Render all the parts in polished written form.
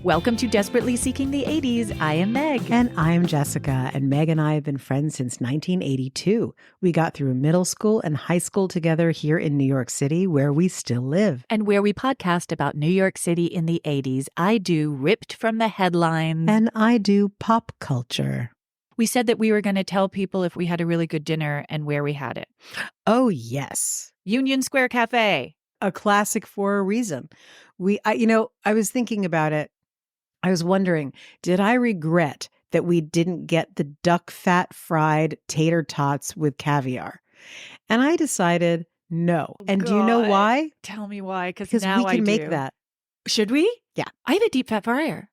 Welcome to Desperately Seeking the 80s. I am Meg. And I am Jessica. And Meg and I have been friends since 1982. We got through middle school and high school together here in New York City, where we still live. And where we podcast about New York City in the 80s. I do Ripped from the Headlines. And I do pop culture. We said that we were going to tell people if we had a really good dinner and where we had it. Oh, yes. Union Square Cafe. A classic for a reason. I was thinking about it. I was wondering, did I regret that we didn't get the duck fat fried tater tots with caviar? And I decided no. And do you know why? Tell me why, because now we can make that. Should we? Yeah. I have a deep fat fryer.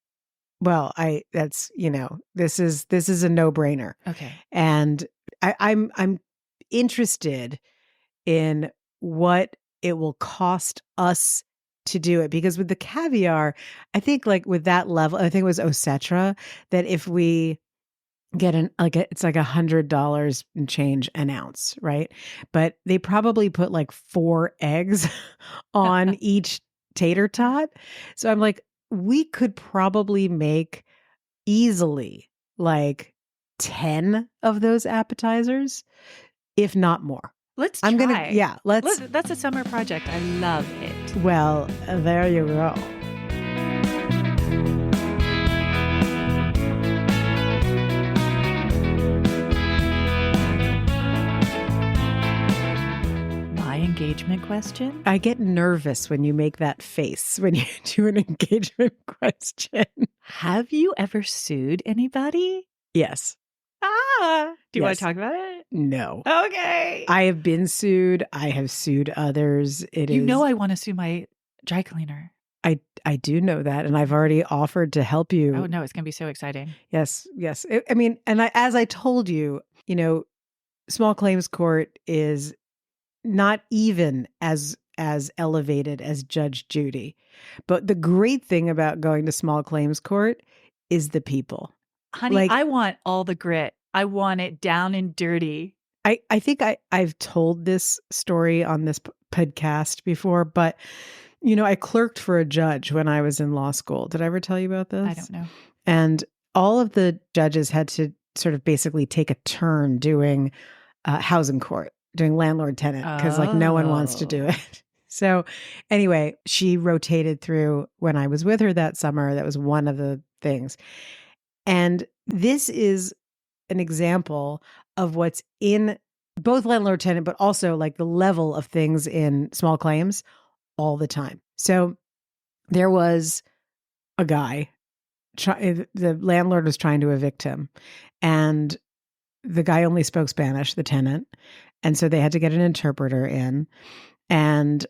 Well, this is a no-brainer. Okay. And I'm interested in what it will cost us to do it, because with the caviar, I think like with that level, I think it was Osetra, that if we get it's like $100 and change an ounce, right? But they probably put like 4 eggs on each tater tot. So I'm like, we could probably make easily like 10 of those appetizers, if not more. Let's try. Let's. That's a summer project. I love it. Well, there you go. My engagement question? I get nervous when you make that face when you do an engagement question. Have you ever sued anybody? Yes. Do you want to talk about it? No. Okay. I have been sued. I have sued others. I want to sue my dry cleaner. I do know that, and I've already offered to help you. Oh no, it's going to be so exciting. Yes. As I told you, small claims court is not even as elevated as Judge Judy. But the great thing about going to small claims court is the people. Honey, I want all the grit. I want it down and dirty. I think I've told this story on this podcast before, but, I clerked for a judge when I was in law school. Did I ever tell you about this? I don't know. And all of the judges had to sort of basically take a turn doing housing court, doing landlord-tenant, because no one wants to do it. So anyway, she rotated through when I was with her that summer. That was one of the things. And this is an example of what's in both landlord tenant, but also like the level of things in small claims all the time. So there was a guy, the landlord was trying to evict him, and the guy only spoke Spanish, the tenant. And so they had to get an interpreter in. And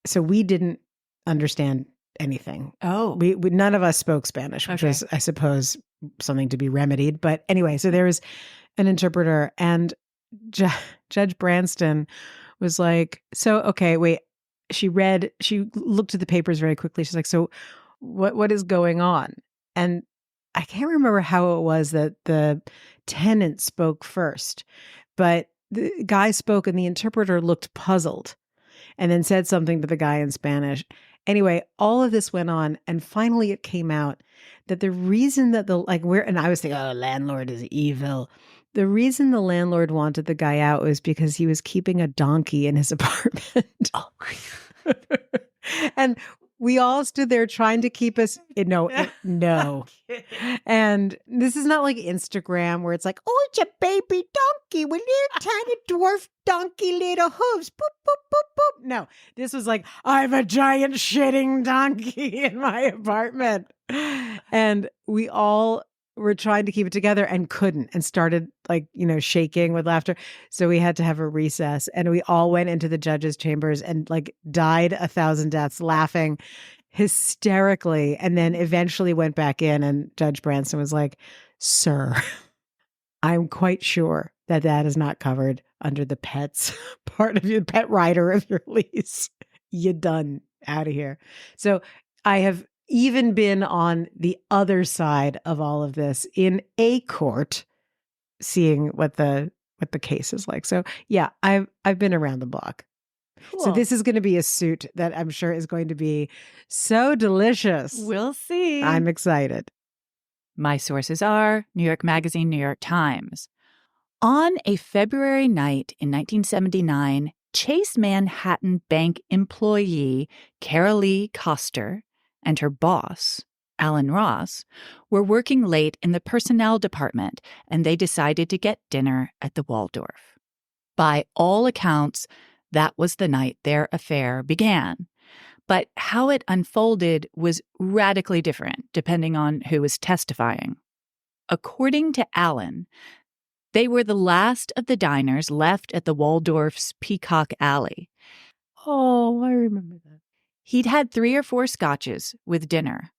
so we didn't understand anything. Oh, we none of us spoke Spanish, which was, I suppose, something to be remedied. But anyway, so there was an interpreter, and Judge Branston was like, so, okay, wait, she looked at the papers very quickly. She's like, so what is going on? And I can't remember how it was that the tenant spoke first, but the guy spoke and the interpreter looked puzzled and then said something to the guy in Spanish. Anyway, all of this went on, and finally it came out that the reason that and I was thinking, oh, landlord is evil. The reason the landlord wanted the guy out was because he was keeping a donkey in his apartment. Oh. And we all stood there trying to keep us, no. And this is not like Instagram where it's like, oh, it's a baby donkey with little tiny dwarf donkey little hooves. Boop, boop, boop, boop. No, this was like, I have a giant shitting donkey in my apartment. And we all were trying to keep it together and couldn't, and started shaking with laughter. So we had to have a recess, and we all went into the judge's chambers and died 1,000 deaths laughing hysterically. And then eventually went back in, and Judge Branson was like, sir, I'm quite sure that is not covered under the pets part of your pet rider of your lease. You done out of here. So I have even been on the other side of all of this in a court, seeing what the case is like. So yeah, I've been around the block. Cool. So this is going to be a suit that I'm sure is going to be so delicious. We'll see. I'm excited. My sources are New York Magazine, New York Times. On a February night in 1979, Chase Manhattan Bank employee Carolee Koster and her boss, Alan Ross, were working late in the personnel department, and they decided to get dinner at the Waldorf. By all accounts, that was the night their affair began. But how it unfolded was radically different, depending on who was testifying. According to Alan, they were the last of the diners left at the Waldorf's Peacock Alley. Oh, I remember that. He'd had 3 or 4 scotches with dinner.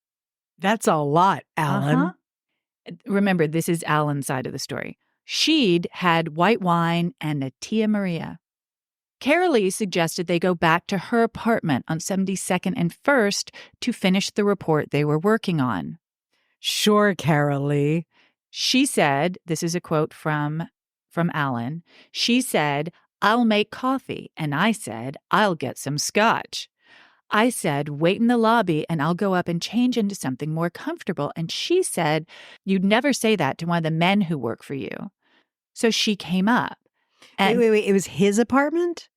That's a lot, Alan. Uh-huh. Remember, this is Alan's side of the story. She'd had white wine and a Tia Maria. Carolee suggested they go back to her apartment on 72nd and 1st to finish the report they were working on. Sure, Carolee. She said, this is a quote from Alan, she said, "I'll make coffee." And I said, "I'll get some scotch." I said, "Wait in the lobby and I'll go up and change into something more comfortable." And she said, "You'd never say that to one of the men who work for you." So she came up. And Wait. It was his apartment?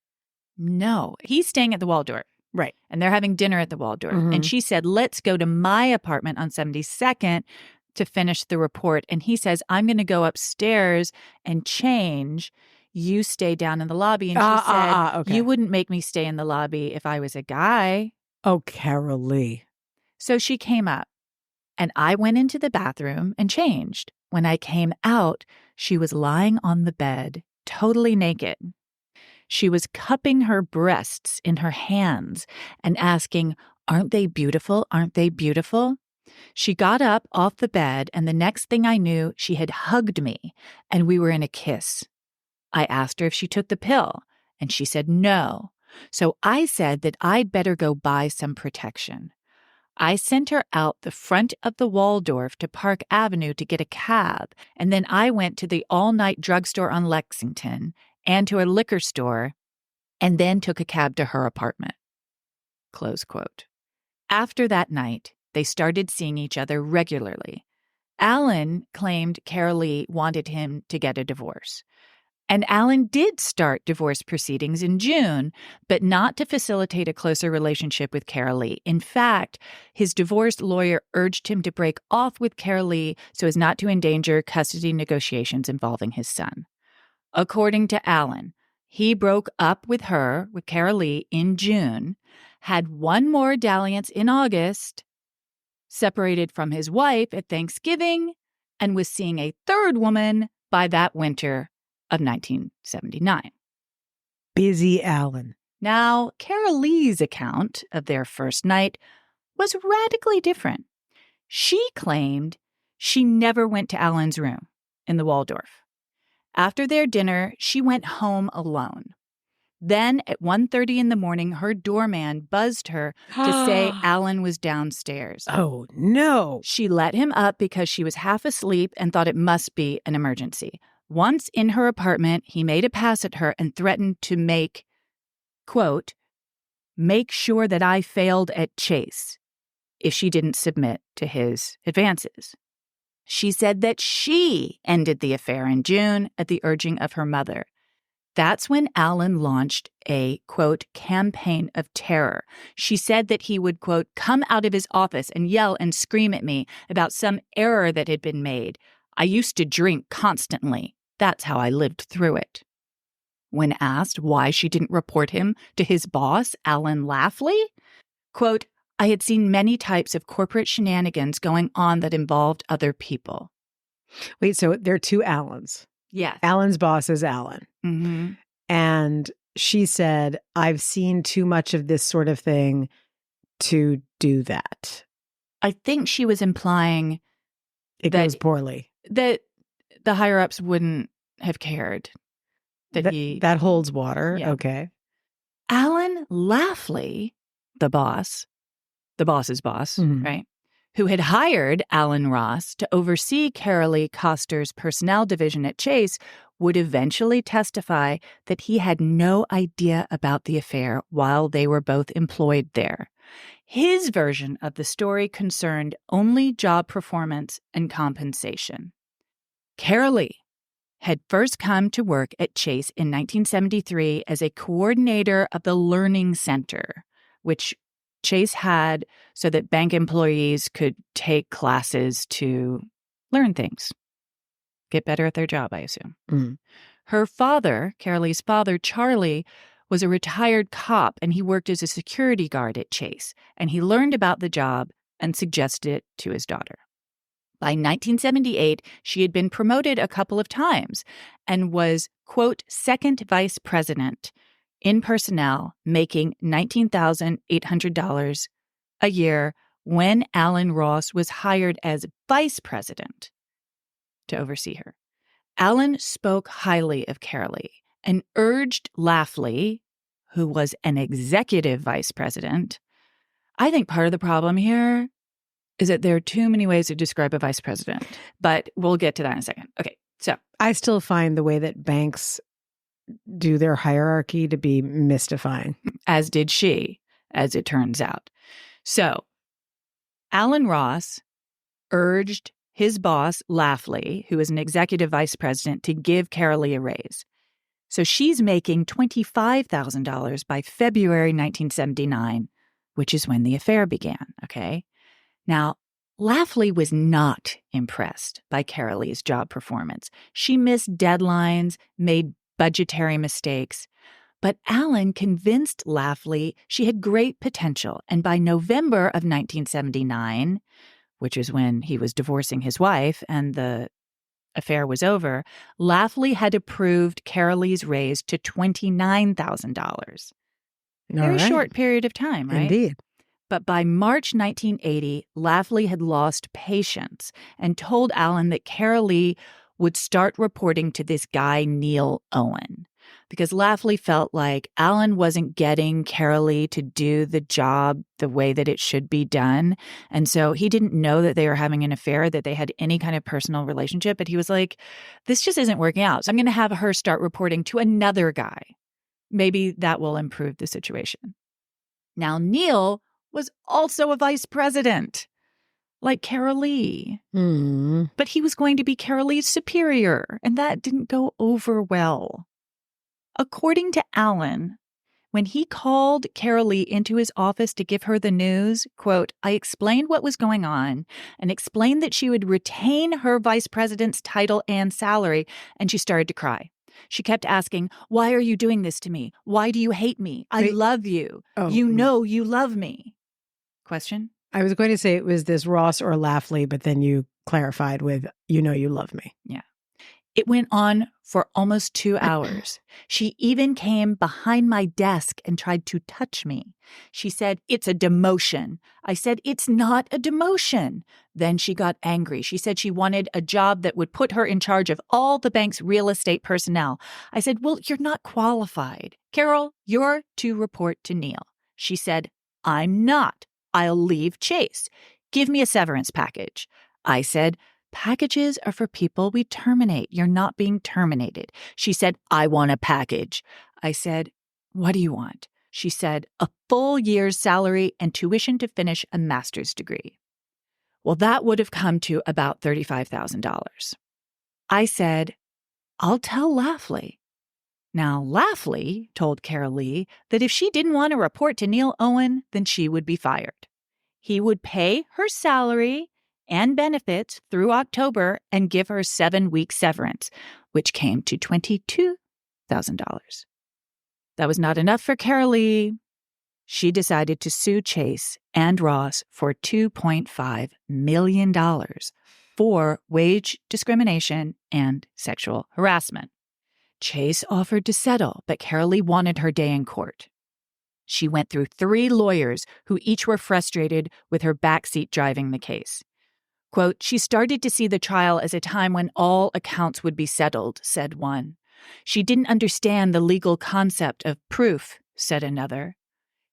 No, he's staying at the Waldorf. Right. And they're having dinner at the Waldorf. Mhm. And she said, "Let's go to my apartment on 72nd to finish the report." And he says, "I'm going to go upstairs and change. You stay down in the lobby." And she said, okay. "You wouldn't make me stay in the lobby if I was a guy." Oh, Carolee. So she came up and I went into the bathroom and changed. When I came out, she was lying on the bed, totally naked. She was cupping her breasts in her hands and asking, "Aren't they beautiful? Aren't they beautiful?" She got up off the bed, and the next thing I knew, she had hugged me, and we were in a kiss. I asked her if she took the pill, and she said no. So I said that I'd better go buy some protection. I sent her out the front of the Waldorf to Park Avenue to get a cab, and then I went to the all-night drugstore on Lexington and to a liquor store, and then took a cab to her apartment. Close quote. After that night, they started seeing each other regularly. Alan claimed Carolee wanted him to get a divorce. And Alan did start divorce proceedings in June, but not to facilitate a closer relationship with Carolee. In fact, his divorce lawyer urged him to break off with Carolee so as not to endanger custody negotiations involving his son. According to Alan, he broke up with her, with Carolee, in June, had one more dalliance in August, separated from his wife at Thanksgiving, and was seeing a third woman by that winter of 1979. Busy Alan. Now, Carolee's account of their first night was radically different. She claimed she never went to Alan's room in the Waldorf. After their dinner, she went home alone. Then at 1:30 in the morning, her doorman buzzed her to say Alan was downstairs. Oh, no. She let him up because she was half asleep and thought it must be an emergency. Once in her apartment, he made a pass at her and threatened to make, quote, "make sure that I failed at Chase," if she didn't submit to his advances. She said that she ended the affair in June at the urging of her mother. That's when Alan launched a, quote, campaign of terror. She said that he would, quote, come out of his office and yell and scream at me about some error that had been made. I used to drink constantly. That's how I lived through it. When asked why she didn't report him to his boss, Alan Laughley, quote, I had seen many types of corporate shenanigans going on that involved other people. Wait, so there are two Allens. Yes. Alan's boss is Alan. Mm-hmm. And she said, I've seen too much of this sort of thing to do that. I think she was implying It that- goes poorly. that the higher-ups wouldn't have cared. That holds water. Yeah. Okay. Alan Laughley, the boss's boss, Mhm. right, who had hired Alan Ross to oversee Carolee Koster's personnel division at Chase, would eventually testify that he had no idea about the affair while they were both employed there. His version of the story concerned only job performance and compensation. Carolee had first come to work at Chase in 1973 as a coordinator of the Learning Center, which Chase had so that bank employees could take classes to learn things, get better at their job, I assume. Mm. Her father, Carolee's father, Charlie, was a retired cop, and he worked as a security guard at Chase, and he learned about the job and suggested it to his daughter. By 1978, she had been promoted a couple of times and was, quote, second vice president in personnel, making $19,800 a year when Alan Ross was hired as vice president to oversee her. Alan spoke highly of Carolee and urged Lafley, who was an executive vice president. I think part of the problem here is that there are too many ways to describe a vice president, but we'll get to that in a second. Okay, so I still find the way that banks do their hierarchy to be mystifying. As did she, as it turns out. So Alan Ross urged his boss, Lafley, who is an executive vice president, to give Carolee a raise. So she's making $25,000 by February 1979, which is when the affair began, okay? Now, Lafley was not impressed by Carolee's job performance. She missed deadlines, made budgetary mistakes, but Alan convinced Lafley she had great potential, and by November of 1979, which is when he was divorcing his wife and the affair was over, Lafley had approved Carolee's raise to $29,000. Very short period of time, right? Indeed. But by March 1980, Lafley had lost patience and told Alan that Carolee would start reporting to this guy, Neil Owen, because Lafley felt like Alan wasn't getting Carolee to do the job the way that it should be done. And so he didn't know that they were having an affair, that they had any kind of personal relationship. But he was like, this just isn't working out. So I'm going to have her start reporting to another guy. Maybe that will improve the situation. Now, Neil was also a vice president, like Carolee. Mm. But he was going to be Carolee's superior, and that didn't go over well. According to Alan, when he called Carolee into his office to give her the news, quote, I explained what was going on and explained that she would retain her vice president's title and salary, and she started to cry. She kept asking, why are you doing this to me? Why do you hate me? I love you. Oh. You know you love me. Question? I was going to say it was this Ross or Lafley, but then you clarified with, you know you love me. Yeah. It went on for almost 2 hours. She even came behind my desk and tried to touch me. She said, it's a demotion. I said, it's not a demotion. Then she got angry. She said she wanted a job that would put her in charge of all the bank's real estate personnel. I said, well, you're not qualified. Carol, you're to report to Neil. She said, I'm not. I'll leave Chase. Give me a severance package. I said, packages are for people we terminate. You're not being terminated. She said, I want a package. I said, what do you want? She said, a full year's salary and tuition to finish a master's degree. Well, that would have come to about $35,000. I said, I'll tell Lafley. Now, Lafley told Carolee that if she didn't want to report to Neil Owen, then she would be fired. He would pay her salary and benefits through October and give her 7-week severance, which came to $22,000. That was not enough for Carolee. She decided to sue Chase and Ross for $2.5 million for wage discrimination and sexual harassment. Chase offered to settle, but Carolee wanted her day in court. She went through 3 lawyers who each were frustrated with her backseat driving the case. Quote, she started to see the trial as a time when all accounts would be settled, said one. She didn't understand the legal concept of proof, said another.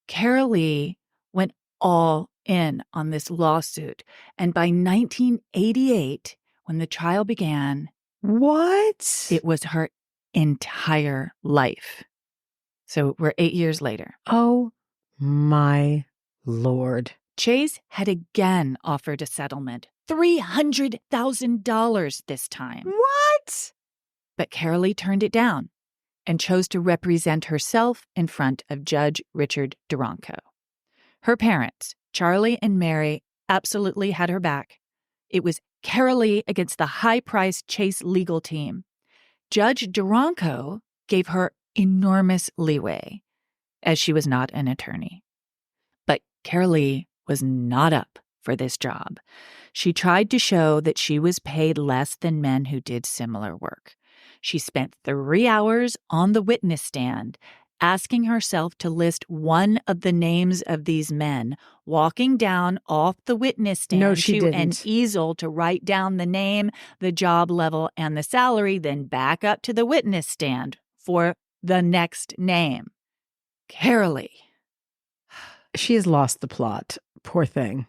Carolee went all in on this lawsuit. And by 1988, when the trial began, What? it was her entire life. So we're 8 years later. Oh, my Lord. Chase had again offered a settlement, $300,000 this time. What? But Carolee turned it down and chose to represent herself in front of Judge Richard Duranko. Her parents, Charlie and Mary, absolutely had her back. It was Carolee against the high-priced Chase legal team. Judge Duranko gave her enormous leeway, as she was not an attorney. But Carolee was not up for this job. She tried to show that she was paid less than men who did similar work. She spent 3 hours on the witness stand, asking herself to list one of the names of these men, walking down off the witness stand to an easel to write down the name, the job level, and the salary, then back up to the witness stand for the next name. Carolee. She has lost the plot. Poor thing.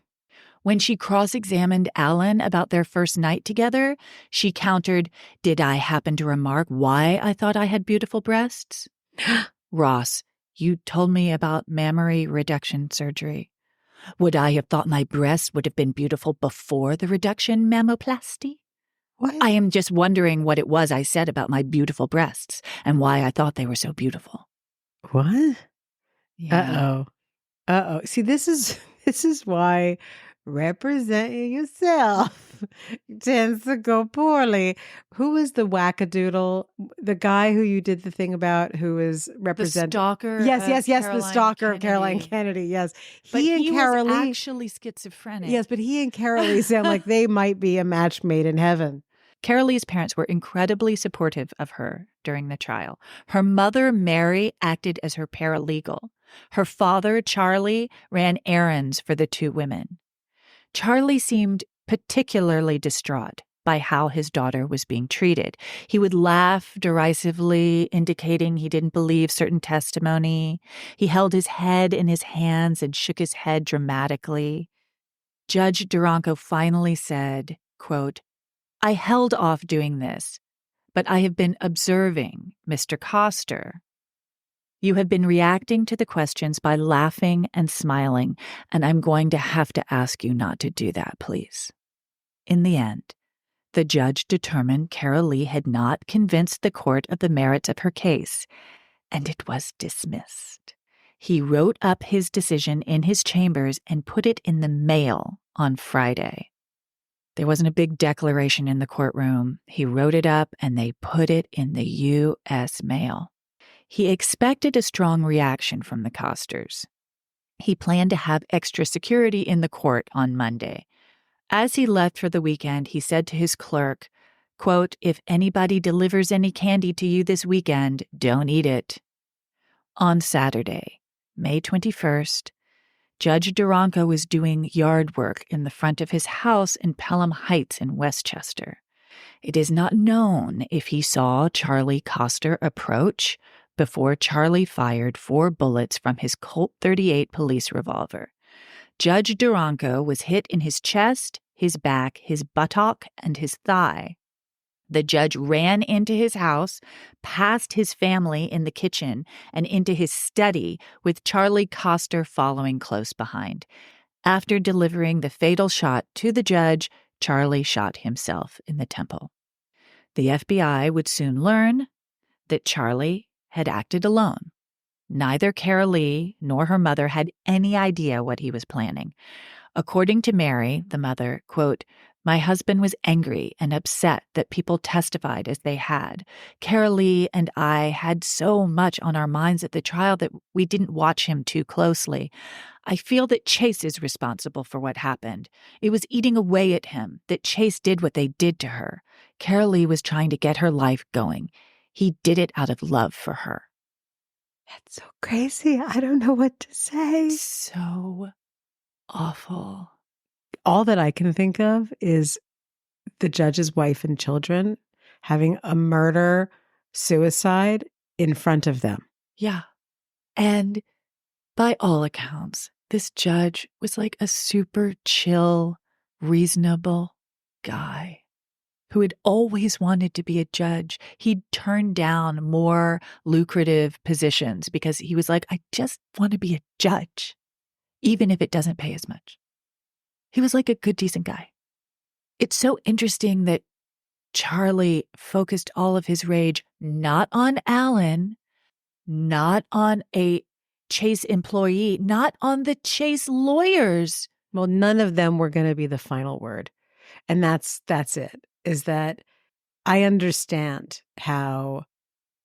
When she cross-examined Alan about their first night together, she countered, "Did I happen to remark why I thought I had beautiful breasts?" "Ross, you told me about mammary reduction surgery. Would I have thought my breasts would have been beautiful before the reduction mammoplasty?" What? "I am just wondering what it was I said about my beautiful breasts and why I thought they were so beautiful." What? Yeah. Uh-oh. See, this is why representing yourself tends to go poorly. Who is the wackadoodle? The guy who you did the thing about who is representing The stalker. Yes, the stalker of Kennedy. Caroline Kennedy. Yes. But he Carolee was actually schizophrenic. Yes, but he and Carolee sound like they might be a match made in heaven. Carolee's parents were incredibly supportive of her during the trial. Her mother, Mary, acted as her paralegal. Her father, Charlie, ran errands for the two women. Charlie seemed particularly distraught by how his daughter was being treated. He would laugh derisively, indicating he didn't believe certain testimony. He held his head in his hands and shook his head dramatically. Judge Duranko finally said, quote, "I held off doing this, but I have been observing Mr. Koster. You have been reacting to the questions by laughing and smiling, and I'm going to have to ask you not to do that, please." In the end, the judge determined Carolee had not convinced the court of the merits of her case, and it was dismissed. He wrote up his decision in his chambers and put it in the mail on Friday. There wasn't a big declaration in the courtroom. He wrote it up and they put it in the U.S. mail. He expected a strong reaction from the Kosters. He planned to have extra security in the court on Monday. As he left for the weekend, he said to his clerk, quote, "If anybody delivers any candy to you this weekend, don't eat it." On Saturday, May 21st, Judge Duranko was doing yard work in the front of his house in Pelham Heights in Westchester. It is not known if he saw Charlie Koster approach before Charlie fired 4 bullets from his Colt .38 police revolver. Judge Duranko was hit in his chest, his back, his buttock, and his thigh. The judge ran into his house, past his family in the kitchen, and into his study, with Charlie Koster following close behind. After delivering the fatal shot to the judge, Charlie shot himself in the temple. The FBI would soon learn that Charlie had acted alone. Neither Carolee nor her mother had any idea what he was planning. According to Mary, the mother, quote, "My husband was angry and upset that people testified as they had. Carolee and I had so much on our minds at the trial that we didn't watch him too closely. I feel that Chase is responsible for what happened. It was eating away at him that Chase did what they did to her. Carolee was trying to get her life going. He did it out of love for her." That's so crazy. I don't know what to say. So awful. All that I can think of is the judge's wife and children having a murder-suicide in front of them. Yeah. And by all accounts, this judge was like a super chill, reasonable guy who had always wanted to be a judge. He'd turned down more lucrative positions because he was like, I just want to be a judge, even if it doesn't pay as much. He was like a good, decent guy. It's so interesting that Charlie focused all of his rage not on Alan, not on a Chase employee, not on the Chase lawyers. Well, none of them were going to be the final word. And that's it, is that I understand how,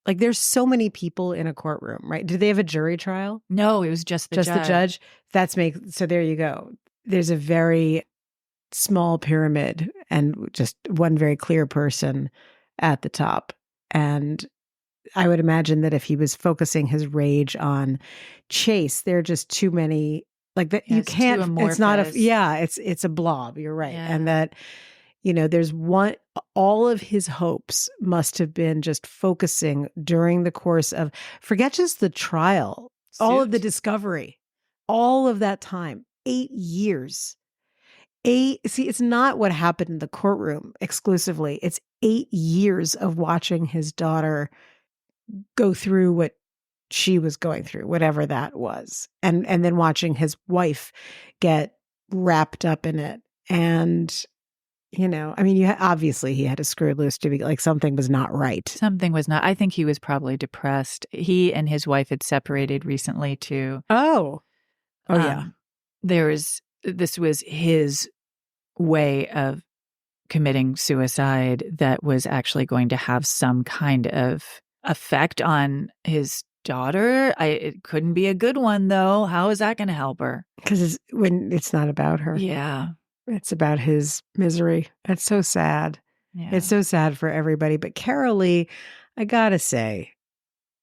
like, there's so many people in a courtroom, right? Did they have a jury trial? No, it was just the Just judge. the judge? So there you go. There's a very small pyramid and just one very clear person at the top. And I would imagine that if he was focusing his rage on Chase, there are just too many, like that. You can't, it's not it's a blob. You're right. Yeah. And that, there's all of his hopes must have been just focusing during the course of, forget just the trial, all of the discovery, all of that time, 8 years. See, it's not what happened in the courtroom exclusively. It's 8 years of watching his daughter go through what she was going through, whatever that was. And then watching his wife get wrapped up in it. And, obviously he had to screw loose to be like, something was not right. Something was not. I think he was probably depressed. He and his wife had separated recently too. Oh, yeah. This was his way of committing suicide that was actually going to have some kind of effect on his daughter. It couldn't be a good one, though. How is that going to help her? Because when it's not about her. Yeah. It's about his misery. It's so sad. Yeah. It's so sad for everybody. But Carolee, I gotta say,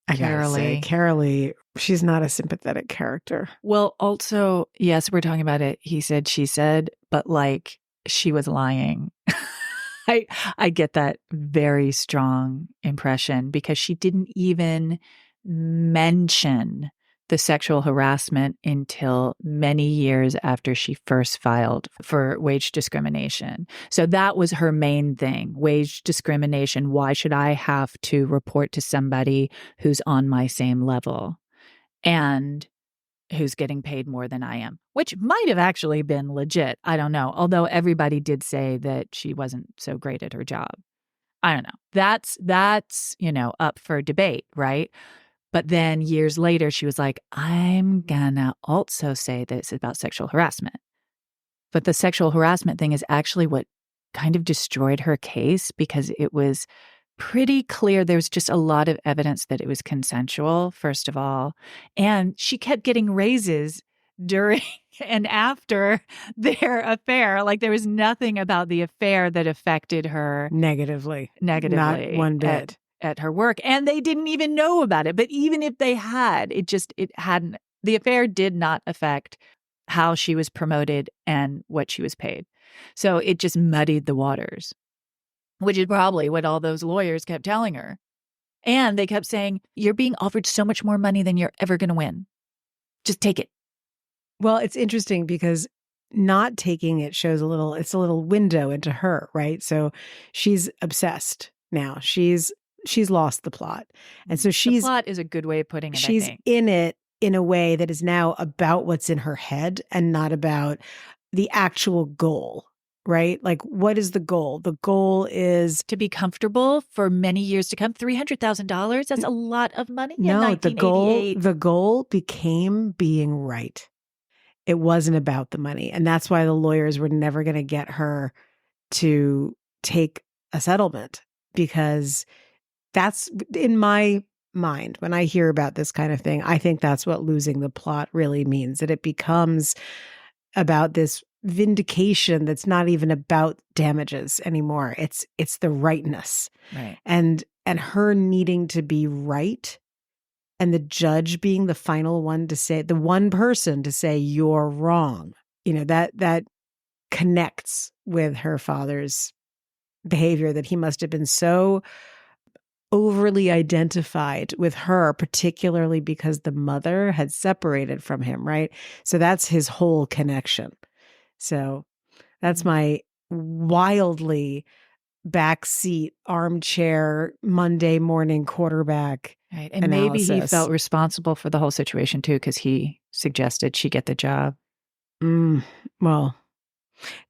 Carolee, she's not a sympathetic character. Well, also, yes, we're talking about it. He said, she said, but like she was lying. I get that very strong impression because she didn't even mention the sexual harassment until many years after she first filed for wage discrimination. So that was her main thing, wage discrimination. Why should I have to report to somebody who's on my same level and who's getting paid more than I am, which might have actually been legit. I don't know. Although everybody did say that she wasn't so great at her job. I don't know. That's, up for debate, right? But then years later, she was like, I'm gonna also say that it's about sexual harassment. But the sexual harassment thing is actually what kind of destroyed her case because it was pretty clear there was just a lot of evidence that it was consensual, first of all. And she kept getting raises during and after their affair. Like there was nothing about the affair that affected her negatively. Not one bit. At her work. And they didn't even know about it. But even if they had, the affair did not affect how she was promoted and what she was paid. So it just muddied the waters, which is probably what all those lawyers kept telling her. And they kept saying, you're being offered so much more money than you're ever going to win. Just take it. Well, it's interesting because not taking it shows it's a little window into her, right? So she's obsessed now. She's lost the plot. And so the plot is a good way of putting it, she's I think. in it in a way that is now about what's in her head and not about the actual goal, right? Like, what is the goal? The goal is to be comfortable for many years to come. $300,000, that's a lot of money in 1988. The goal became being right. It wasn't about the money. And that's why the lawyers were never going to get her to take a settlement, because that's, in my mind, when I hear about this kind of thing, I think that's what losing the plot really means, that it becomes about this vindication that's not even about damages anymore. It's the rightness. Right. And her needing to be right, and the judge being the final one to say, the one person to say you're wrong. That connects with her father's behavior, that he must have been so overly identified with her, particularly because the mother had separated from him, right? So that's his whole connection. So that's my wildly backseat armchair Monday morning quarterback. Right. And analysis. maybe he felt responsible for the whole situation too, because he suggested she get the job. Well,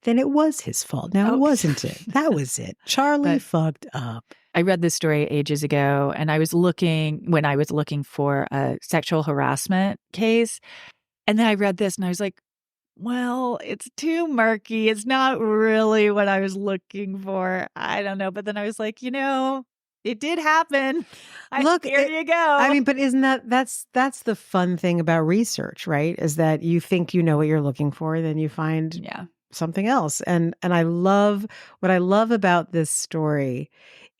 then it was his fault. Now, wasn't it? That was it. Charlie fucked up. I read this story ages ago, and I was looking for a sexual harassment case. And then I read this and I was like, well, it's too murky. It's not really what I was looking for. I don't know. But then I was like, it did happen. Look, here you go. I mean, but isn't that's the fun thing about research, right? Is that you think you know what you're looking for, then you find something else. And what I love about this story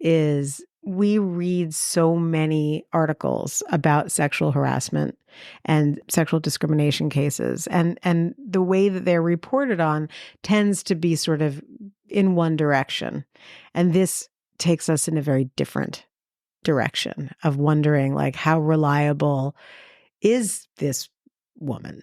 is we read so many articles about sexual harassment and sexual discrimination cases, and the way that they're reported on tends to be sort of in one direction. And this takes us in a very different direction of wondering, like, how reliable is this woman?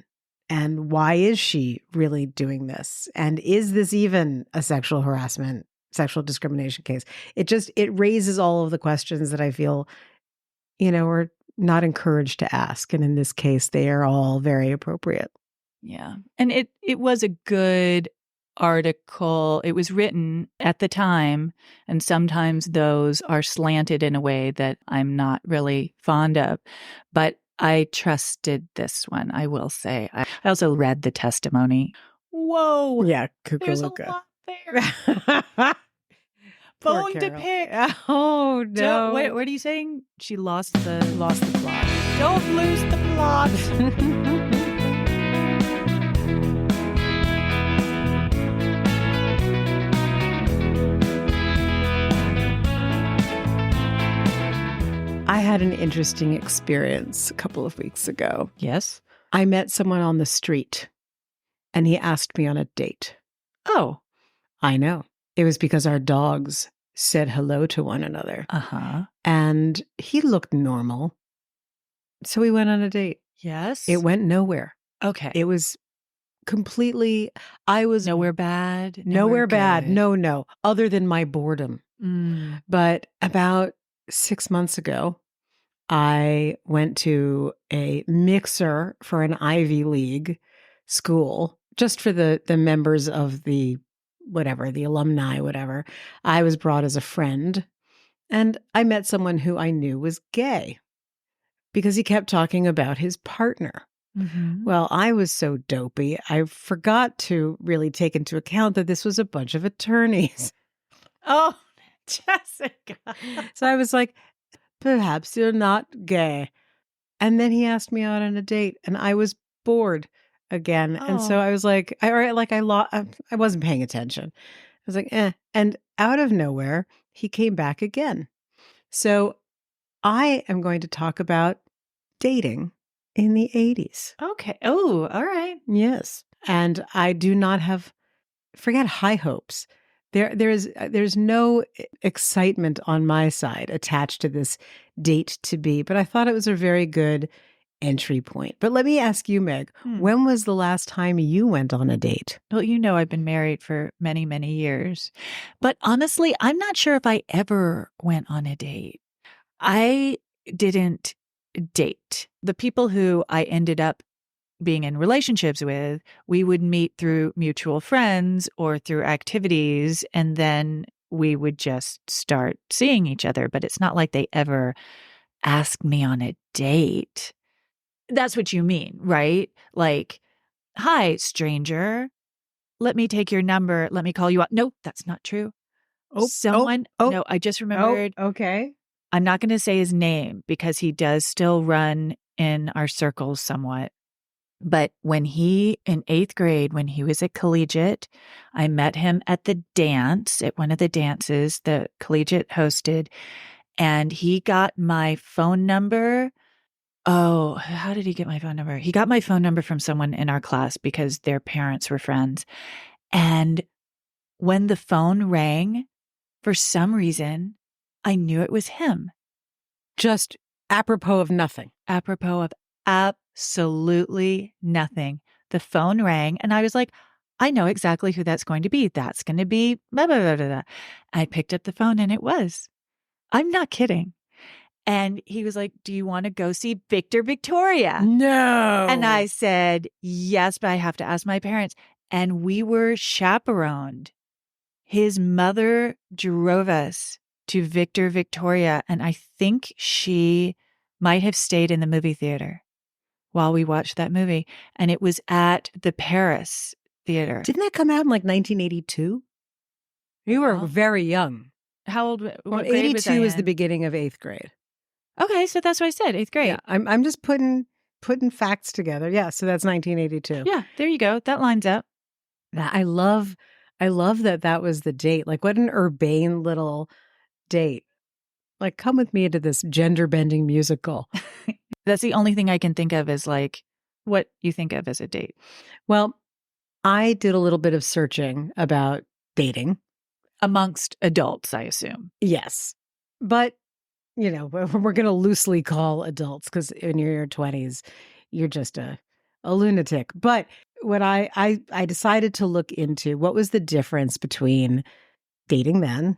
And why is she really doing this? And is this even a sexual harassment, sexual discrimination case? It raises all of the questions that I feel, we're not encouraged to ask. And in this case, they are all very appropriate. Yeah. And it was a good article. It was written at the time, and sometimes those are slanted in a way that I'm not really fond of. But I trusted this one, I will say. I also read the testimony. Whoa. Yeah, there's a lot there. Bone to pick. Oh, no. What are you saying? She lost the plot. Don't lose the plot. I had an interesting experience a couple of weeks ago. Yes. I met someone on the street and he asked me on a date. Oh. I know. It was because our dogs said hello to one another. Uh-huh. And he looked normal. So we went on a date. Yes. It went nowhere. Okay. It was completely, nowhere bad. Nowhere bad. No. Other than my boredom. But about 6 months ago, I went to a mixer for an Ivy League school, just for the members of the alumni, whatever. I was brought as a friend, and I met someone who I knew was gay because he kept talking about his partner. Mm-hmm. Well, I was so dopey, I forgot to really take into account that this was a bunch of attorneys. Oh, Jessica. So I was like, perhaps you're not gay. And then he asked me out on a date, and I was bored again. And so I was like, I wasn't paying attention. I was like, eh. And out of nowhere, he came back again. So I am going to talk about dating in the 80s. Okay. Oh, all right. Yes. And I do not forget high hopes. There's no excitement on my side attached to this date to be, but I thought it was a very good entry point. But let me ask you, Meg, when was the last time you went on a date? Well, I've been married for many, many years. But honestly, I'm not sure if I ever went on a date. I didn't date. The people who I ended up being in relationships with, we would meet through mutual friends or through activities, and then we would just start seeing each other. But it's not like they ever asked me on a date. That's what you mean, right? Like, hi, stranger. Let me take your number. Let me call you up. No, that's not true. No, I just remembered. Okay. I'm not going to say his name because he does still run in our circles somewhat. But in 8th grade, when he was at collegiate, I met him at the dance, at one of the dances the collegiate hosted, and he got my phone number. Oh, how did he get my phone number? He got my phone number from someone in our class because their parents were friends. And when the phone rang, for some reason, I knew it was him. Just apropos of nothing. Apropos of absolutely nothing. The phone rang and I was like, I know exactly who that's going to be. That's going to be blah, blah, blah, blah, blah. I picked up the phone and it was. I'm not kidding. And he was like, do you want to go see Victor Victoria? No. And I said, yes, but I have to ask my parents. And we were chaperoned. His mother drove us to Victor Victoria. And I think she might have stayed in the movie theater while we watched that movie. And it was at the Paris Theater. Didn't that come out in like 1982? You were Well, very young. How old? Well, What grade was 82 I is the in? beginning of 8th grade. Okay, so that's what I said, 8th grade. Yeah, I'm just putting facts together. Yeah, so that's 1982. Yeah, there you go. That lines up. I love that was the date. Like, what an urbane little date. Like, come with me to this gender bending musical. That's the only thing I can think of is like what you think of as a date. Well, I did a little bit of searching about dating. Amongst adults, I assume. Yes. But, you know, we're going to loosely call adults because in your 20s, you're just a lunatic. But what I decided to look into, what was the difference between dating then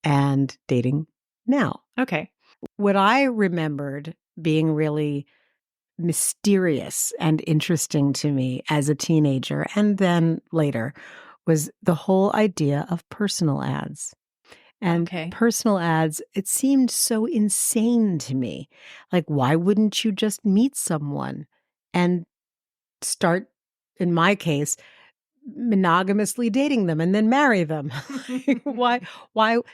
and dating now? Okay. What I remembered being really mysterious and interesting to me as a teenager and then later was the whole idea of personal ads. And Okay. personal ads, it seemed so insane to me. Like, why wouldn't you just meet someone and start, in my case, monogamously dating them and then marry them? Why?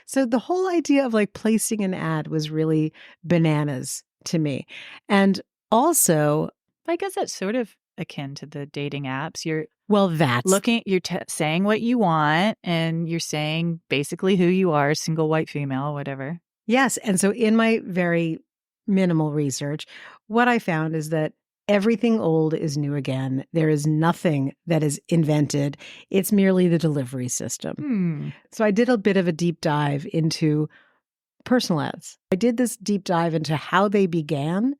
So the whole idea of like placing an ad was really bananas to me. And also, I guess that's sort of akin to the dating apps. You're that's looking, you're saying what you want, and you're saying basically who you are, single, white, female, whatever. yes. And so in my very minimal research, what I found is that everything old is new again. There is nothing that is invented. It's merely the delivery system. So I did a bit of a deep dive into personal ads. I did this deep dive into how they began,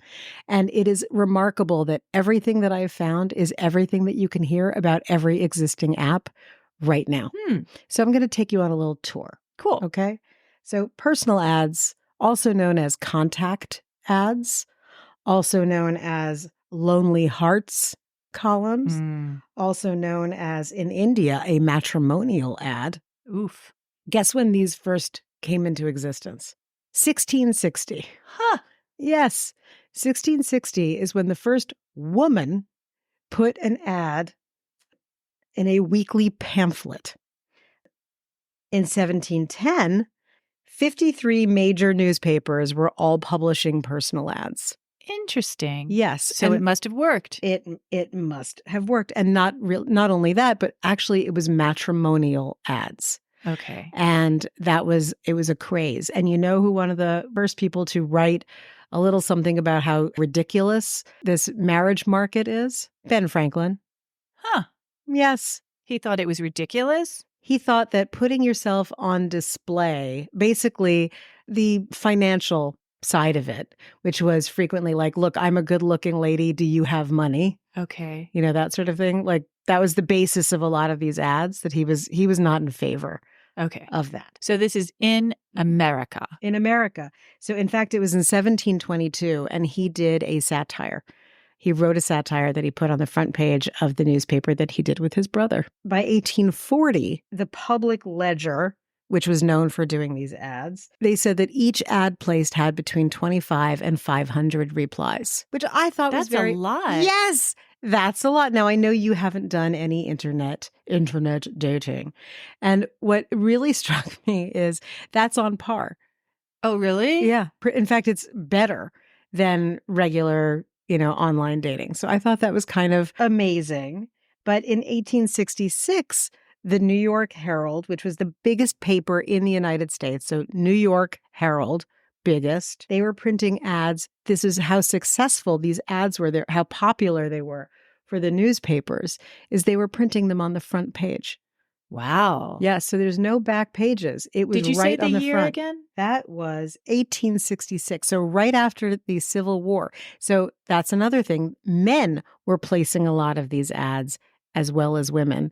and it is remarkable that everything that I've found is everything that you can hear about every existing app right now. So I'm going to take you on a little tour. Cool. Okay. So personal ads, also known as contact ads, also known as lonely hearts columns, also known as in India, a matrimonial ad. Oof. Guess when these first came into existence? 1660. Huh. Yes. 1660 is when the first woman put an ad in a weekly pamphlet. In 1710, 53 major newspapers were all publishing personal ads. Interesting. Yes. So it must have worked. It must have worked. And not only that, but actually it was matrimonial ads. Okay. And it was a craze. And you know who one of the first people to write a little something about how ridiculous this marriage market is? Ben Franklin. Huh. Yes. He thought it was ridiculous? He thought that putting yourself on display, basically the financial side of it, which was frequently like, look, I'm a good looking lady. Do you have money? Okay. You know, that sort of thing. Like that was the basis of a lot of these ads, that he was not in favor of that. So this is in America. In America. So in fact, it was in 1722, and he did a satire. He wrote a satire that he put on the front page of the newspaper that he did with his brother. By 1840, the Public Ledger, which was known for doing these ads, they said that each ad placed had between 25 and 500 replies, which I thought was That's a lot. Yes, that's a lot. Now, I know you haven't done any internet dating. And what really struck me is that's on par. Oh, really? Yeah. In fact, it's better than regular, online dating. So I thought that was kind of amazing. But in 1866, the New York Herald, which was the biggest paper in the United States, so New York Herald, biggest, they were printing ads. This is how successful these ads were, how popular they were for the newspapers, is they were printing them on the front page. Wow. Yeah, so there's no back pages. It was Did you say right the on the year front. again? That was 1866. So right after the Civil War. So that's another thing. Men were placing a lot of these ads as well as women.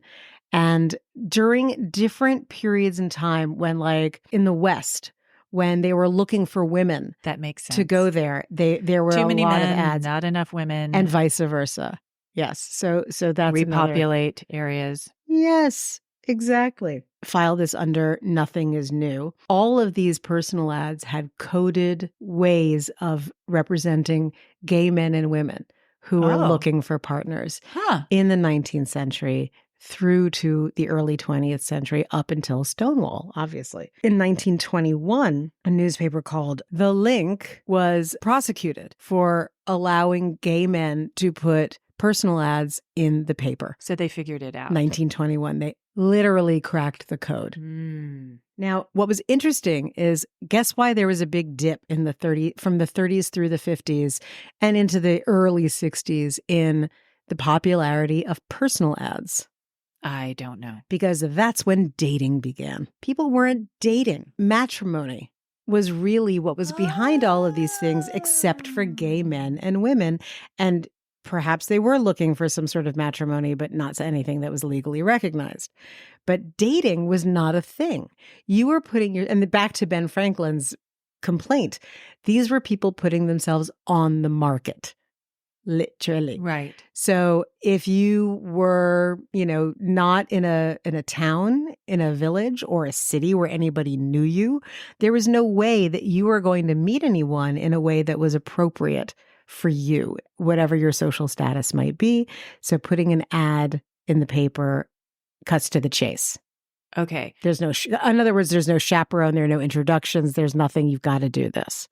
And during different periods in time when, like in the West, when they were looking for women That makes sense. to go there, there were Too a many lot men, of ads not enough women. and vice versa. Yes. So that's repopulate areas. Yes, exactly. File this under nothing is new. All of these personal ads had coded ways of representing gay men and women who were looking for partners in the 19th century through to the early 20th century, up until Stonewall, obviously. In 1921, a newspaper called The Link was prosecuted for allowing gay men to put personal ads in the paper. So they figured it out. 1921. They literally cracked the code. Now, what was interesting is, guess why there was a big dip in from the 30s through the 50s and into the early 60s in the popularity of personal ads? I don't know. Because that's when dating began. People weren't dating. Matrimony was really what was behind all of these things, except for gay men and women. And perhaps they were looking for some sort of matrimony, but not anything that was legally recognized. But dating was not a thing. You were putting and back to Ben Franklin's complaint, these were people putting themselves on the market. Literally. Right. So if you were, not in a town, in a village or a city where anybody knew you, there was no way that you were going to meet anyone in a way that was appropriate for you, whatever your social status might be. So putting an ad in the paper cuts to the chase. Okay. There's in other words, there's no chaperone, there are no introductions, there's nothing, you've got to do this.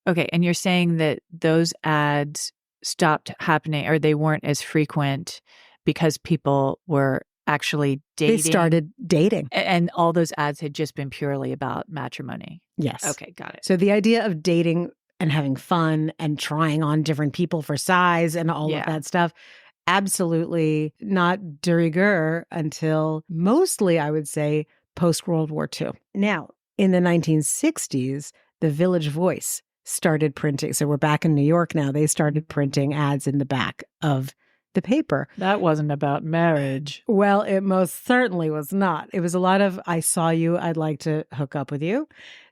Okay. And you're saying that those ads stopped happening, or they weren't as frequent because people were actually dating? They started dating. And all those ads had just been purely about matrimony? Yes. Okay, got it. So the idea of dating and having fun and trying on different people for size and all of that stuff, absolutely not de rigueur until mostly, I would say, post-World War II. Now, in the 1960s, the Village Voice started printing. So we're back in New York now. They started printing ads in the back of the paper. That wasn't about marriage. Well, it most certainly was not. It was a lot of, I saw you, I'd like to hook up with you.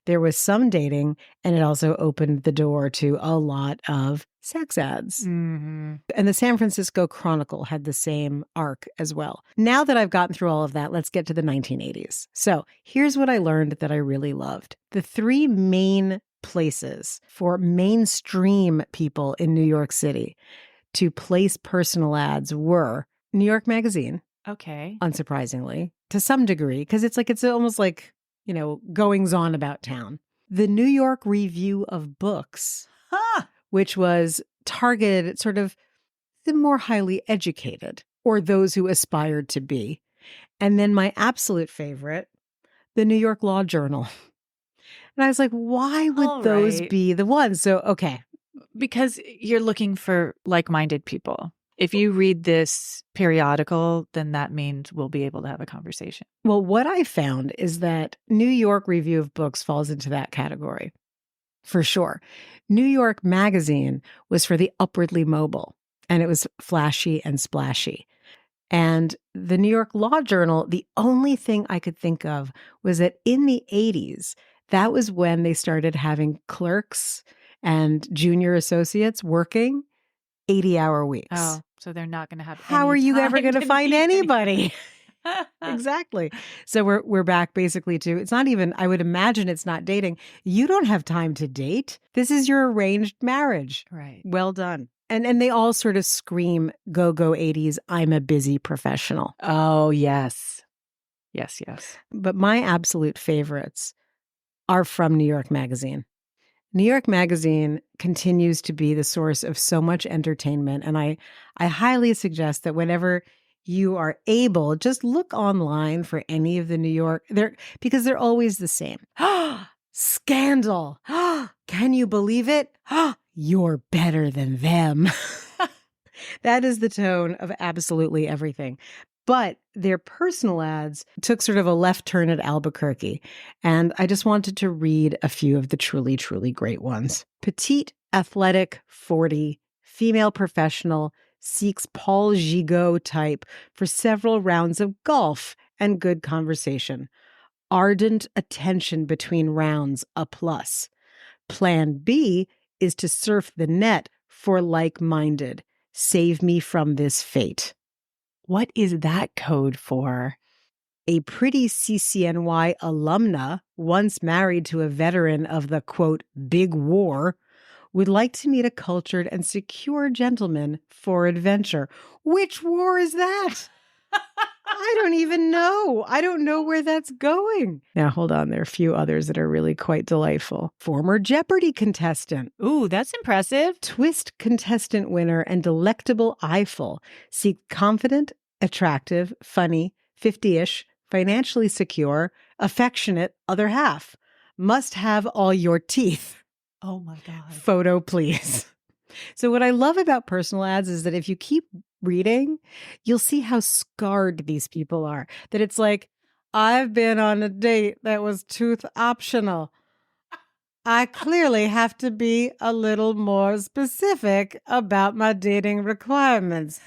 There was some dating, and it also opened the door to a lot of sex ads. Mm-hmm. And the San Francisco Chronicle had the same arc as well. Now that I've gotten through all of that, let's get to the 1980s. So here's what I learned that I really loved. The three main places for mainstream people in New York City to place personal ads were New York Magazine. Okay. Unsurprisingly, to some degree, because it's almost like, goings on about town. The New York Review of Books, which was targeted at sort of the more highly educated or those who aspired to be. And then my absolute favorite, the New York Law Journal. And I was like, why would those be the ones? So, okay. Because you're looking for like-minded people. If you read this periodical, then that means we'll be able to have a conversation. Well, what I found is that New York Review of Books falls into that category, for sure. New York Magazine was for the upwardly mobile, and it was flashy and splashy. And the New York Law Journal, the only thing I could think of was that in the 80s, that was when they started having clerks and junior associates working 80-hour weeks. Oh, so they're not going to have How any are you time ever going to find meet anybody? Exactly. So we're back basically to, it's not even, I would imagine it's not dating. You don't have time to date. This is your arranged marriage. Right. Well done. And they all sort of scream, go 80s, I'm a busy professional. Oh, yes. Yes, yes. But my absolute favorites are from New York Magazine. New York Magazine continues to be the source of so much entertainment. And I highly suggest that whenever you are able, just look online for any of the New York, because they're always the same. Scandal. Can you believe it? You're better than them. That is the tone of absolutely everything. But their personal ads took sort of a left turn at Albuquerque. And I just wanted to read a few of the truly, truly great ones. Petite, athletic, 40, female professional, seeks Paul Gigot type for several rounds of golf and good conversation. Ardent attention between rounds, a plus. Plan B is to surf the net for like-minded. Save me from this fate. What is that code for? A pretty CCNY alumna, once married to a veteran of the, quote, big war, would like to meet a cultured and secure gentleman for adventure. Which war is that? I don't even know. I don't know where that's going. Now, hold on. There are a few others that are really quite delightful. Former Jeopardy contestant. Ooh, that's impressive. Twist contestant winner and delectable Eiffel. Seek confident, attractive, funny, 50-ish, financially secure, affectionate other half. Must have all your teeth. Oh my God. Photo, please. So what I love about personal ads is that if you keep reading, you'll see how scarred these people are. That it's like, I've been on a date that was tooth optional. I clearly have to be a little more specific about my dating requirements.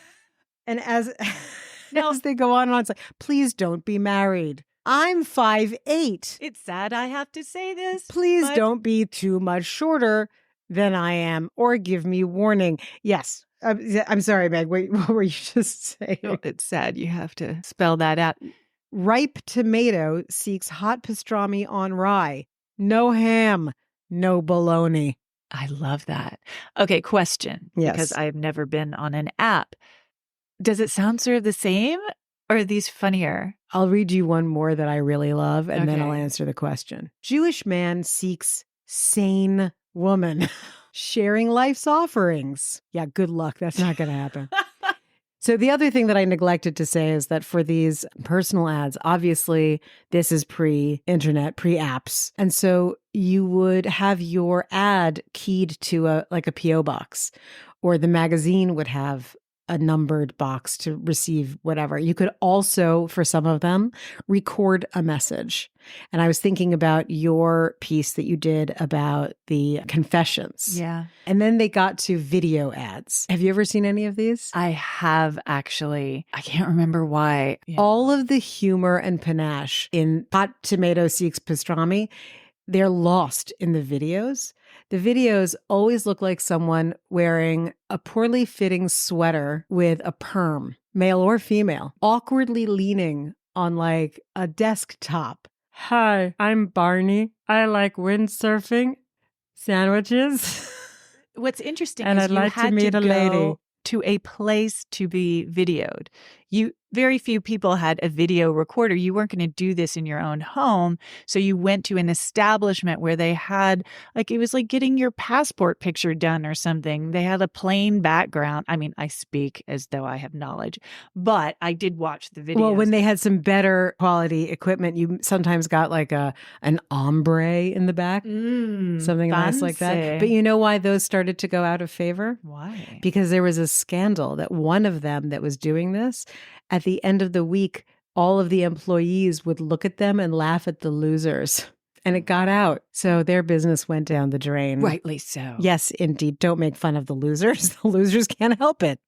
And as they go on and on, it's like, please don't be married. I'm 5'8". It's sad I have to say this. Please don't be too much shorter than I am, or give me warning. Yes. I'm sorry, Meg. Wait, what were you just saying? No, it's sad. You have to spell that out. Ripe tomato seeks hot pastrami on rye. No ham, no bologna. I love that. Okay, question. Yes. Because I've never been on an app. Does it sound sort of the same, or are these funnier? I'll read you one more that I really love, and then I'll Okay. answer the question. Jewish man seeks sane woman. Sharing life's offerings. Yeah, good luck. That's not going to happen. So the other thing that I neglected to say is that for these personal ads, obviously this is pre-internet, pre-apps. And so you would have your ad keyed to a PO box, or the magazine would have a numbered box to receive whatever. You could also, for some of them, record a message. And I was thinking about your piece that you did about the confessions. Yeah. And then they got to video ads. Have you ever seen any of these? I have actually. I can't remember why. Yeah. All of the humor and panache in Hot Tomato Seeks Pastrami, they're lost in the videos. The videos always look like someone wearing a poorly fitting sweater with a perm, male or female, awkwardly leaning on like a desktop. Hi, I'm Barney. I like windsurfing, sandwiches. What's interesting And is I'd you like to had meet a go lady. to a place to be videoed. Very few people had a video recorder. You weren't going to do this in your own home. So you went to an establishment where they had, it was like getting your passport picture done or something. They had a plain background. I mean, I speak as though I have knowledge, but I did watch the video. Well, when they had some better quality equipment, you sometimes got like an ombre in the back, something nice like that. fancy. But you know why those started to go out of favor? Why? Because there was a scandal that one of them that was doing this, at the end of the week, all of the employees would look at them and laugh at the losers. And it got out. So their business went down the drain. Rightly so. Yes, indeed. Don't make fun of the losers. The losers can't help it.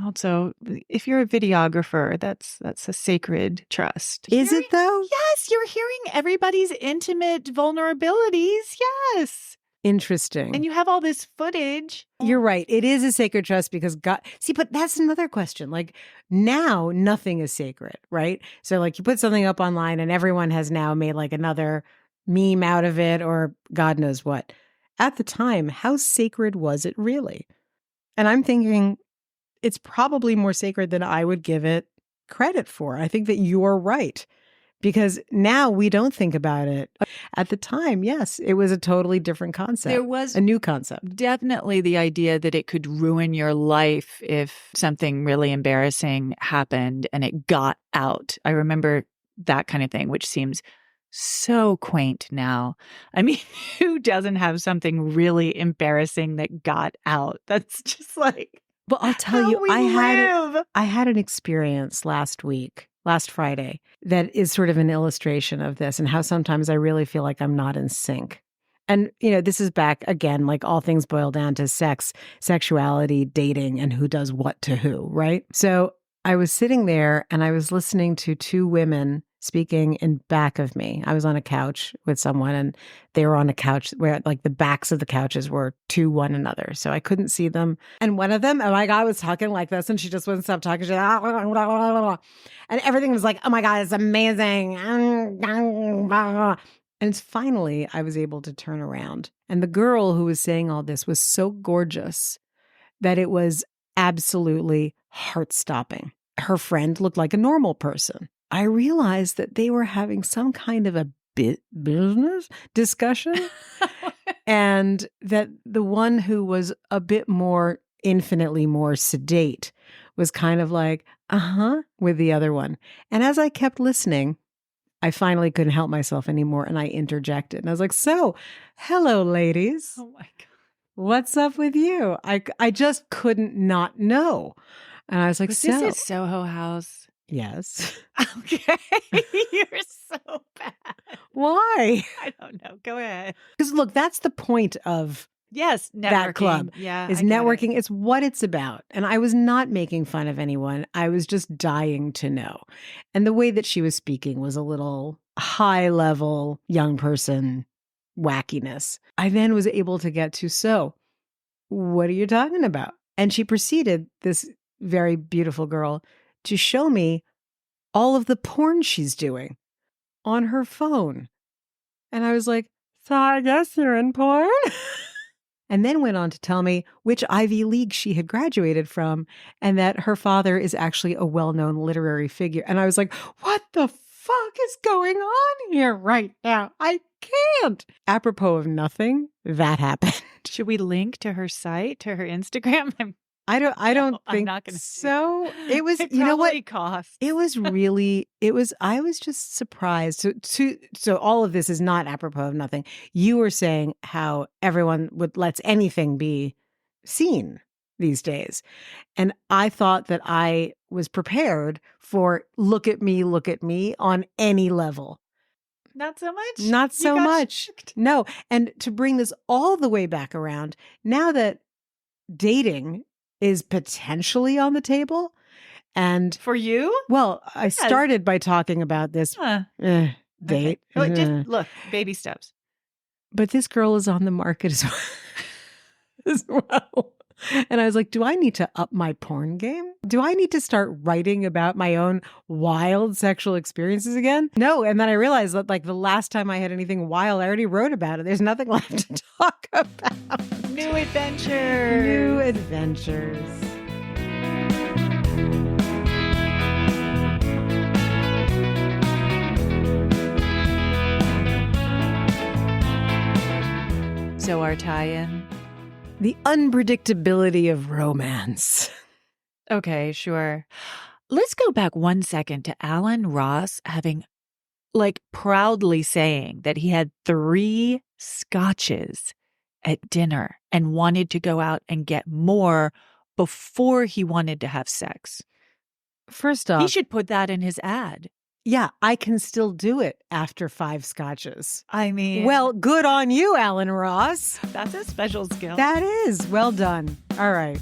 Also, if you're a videographer, that's a sacred trust. Is it though? Yes, you're hearing everybody's intimate vulnerabilities. Yes. Interesting. And you have all this footage. You're right. It is a sacred trust because God, see, but that's another question. Like now nothing is sacred, right? So like you put something up online and everyone has now made like another meme out of it or God knows what. At the time, how sacred was it really? And I'm thinking it's probably more sacred than I would give it credit for. I think that you're right. Because now we don't think about it. At the time, yes, it was a totally different concept. There was a new concept. Definitely the idea that it could ruin your life if something really embarrassing happened and it got out. I remember that kind of thing, which seems so quaint now. I mean, who doesn't have something really embarrassing that got out? That's just like... But I'll tell How you, we live. I had an experience last Friday, that is sort of an illustration of this and how sometimes I really feel like I'm not in sync. And, this is back again, like all things boil down to sex, sexuality, dating, and who does what to who, right? So I was sitting there and I was listening to two women speaking in back of me. I was on a couch with someone and they were on a couch where like the backs of the couches were to one another. So I couldn't see them. And one of them, oh my God, was talking like this and she just wouldn't stop talking. And everything was like, oh my God, it's amazing. And it's finally, I was able to turn around. And the girl who was saying all this was so gorgeous that it was absolutely heart-stopping. Her friend looked like a normal person. I realized that they were having some kind of a business discussion and that the one who was a bit more, infinitely more sedate was kind of like, with the other one. And as I kept listening, I finally couldn't help myself anymore and I interjected. And I was like, so, hello, ladies. Oh my God. What's up with you? I just couldn't not know. And I was like, Was so. this at Soho House? Yes. Okay. You're so bad. Why? I don't know. Go ahead. Because look, that's the point of Yes, networking. that club. Yeah. Is I get networking. it. It's what it's about. And I was not making fun of anyone. I was just dying to know. And the way that she was speaking was a little high level young person wackiness. I then was able to get to, so what are you talking about? And she proceeded, this very beautiful girl, to show me all of the porn she's doing on her phone. And I was like, so I guess you're in porn? And then went on to tell me which Ivy League she had graduated from and that her father is actually a well-known literary figure. And I was like, what the fuck is going on here right now? I can't. Apropos of nothing, that happened. Should we link to her site, to her Instagram? I don't I'm think not gonna so. It was, It you know what? probably costs. It was really, I was just surprised. So all of this is not apropos of nothing. You were saying how everyone lets anything be seen these days. And I thought that I was prepared for look at me on any level. Not so much. Not You so got much. shocked. No. And to bring this all the way back around, now that dating is potentially on the table. And For you? well, I started by talking about this Huh. date. Okay. Oh, just look, baby steps. But this girl is on the market as well. And I was like, do I need to up my porn game? Do I need to start writing about my own wild sexual experiences again? No. And then I realized that like the last time I had anything wild, I already wrote about it. There's nothing left to talk about. New adventures. New adventures. So our tie-in. The unpredictability of romance. Okay, sure. Let's go back 1 second to Alan Ross having, like, proudly saying that he had 3 scotches at dinner and wanted to go out and get more before he wanted to have sex. First off, He should put that in his ad. yeah, I can still do it after 5 scotches. I mean, Well, good on you, Alan Ross. that's a special skill. That is well done. All right.